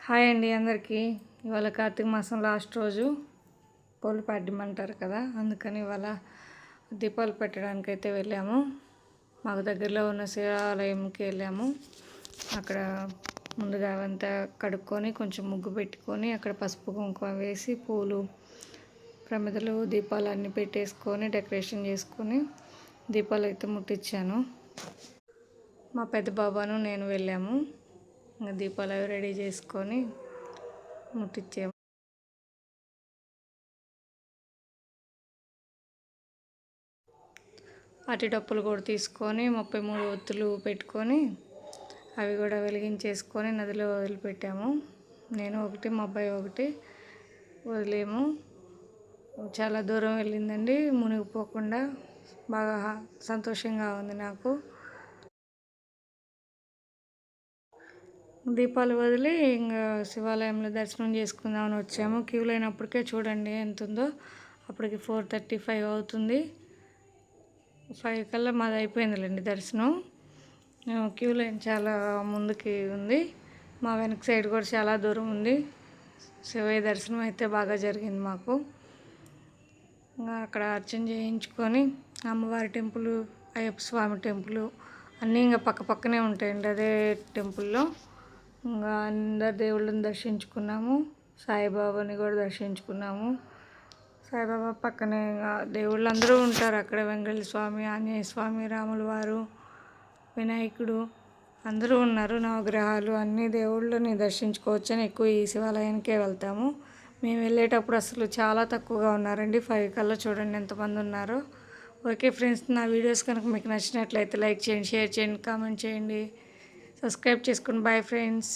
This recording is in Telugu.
హాయ్ అండి అందరికీ. ఇవాళ కార్తీక మాసం లాస్ట్ రోజు కోళ్ళు పడ్డమంటారు కదా, అందుకని ఇవాళ దీపాలు పెట్టడానికి అయితే వెళ్ళాము. మాకు దగ్గరలో ఉన్న శివాలయంకి వెళ్ళాము. అక్కడ ముందుగా అవంతా కడుక్కొని కొంచెం ముగ్గు పెట్టుకొని అక్కడ పసుపు కుంకుమ వేసి పూలు ప్రమిదలు దీపాలు అన్నీ పెట్టేసుకొని డెకరేషన్ చేసుకొని దీపాలు అయితే ముట్టించాను. మా పెద్ద బాబాను నేను వెళ్ళాము. ఇంకా దీపాలు అవి రెడీ చేసుకొని ముట్టించాము. అట్టి డప్పులు కూడా తీసుకొని 33 ఒత్తులు పెట్టుకొని అవి కూడా వెలిగించేసుకొని నదిలో వదిలిపెట్టాము. నేను ఒకటి, మా అబ్బాయి ఒకటి వదిలేము. చాలా దూరం వెళ్ళిందండి, మునిగిపోకుండా. బాగా సంతోషంగా ఉంది నాకు. దీపాలు వదిలి ఇంకా శివాలయంలో దర్శనం చేసుకుందామని వచ్చాము. క్యూలో అయినప్పటికే చూడండి ఎంత ఉందో. అప్పటికి 4:35 అవుతుంది. 5 కల్లా మాది అయిపోయిందిలేండి దర్శనం. క్యూ లైన్ చాలా ముందుకి ఉంది. మా వెనక సైడ్ కూడా చాలా దూరం ఉంది. శివయ్య దర్శనం అయితే బాగా జరిగింది మాకు. అక్కడ అర్చన చేయించుకొని అమ్మవారి టెంపుల్, అయ్యప్ప స్వామి టెంపుల్ అన్నీ ఇంకా పక్క పక్కనే ఉంటాయండి అదే టెంపుల్లో. ఇంకా అందరు దేవుళ్ళని దర్శించుకున్నాము. సాయిబాబాని కూడా దర్శించుకున్నాము. సాయిబాబా పక్కనే దేవుళ్ళు అందరూ ఉంటారు అక్కడ. వెంకటేశ్వర స్వామి, ఆంజనేయ స్వామి, రాముల వారు, వినాయకుడు అందరూ ఉన్నారు. నవగ్రహాలు అన్ని దేవుళ్ళని దర్శించుకోవచ్చని ఎక్కువ ఈ శివాలయానికే వెళ్తాము. మేము వెళ్ళేటప్పుడు అసలు చాలా తక్కువగా ఉన్నారండి. 5 కల్లా చూడండి ఎంతమంది ఉన్నారో. ఓకే ఫ్రెండ్స్, నా వీడియోస్ కనుక మీకు నచ్చినట్లయితే లైక్ చేయండి, షేర్ చేయండి, కామెంట్ చేయండి, సబ్స్క్రైబ్ చేసుకోండి. Bye friends.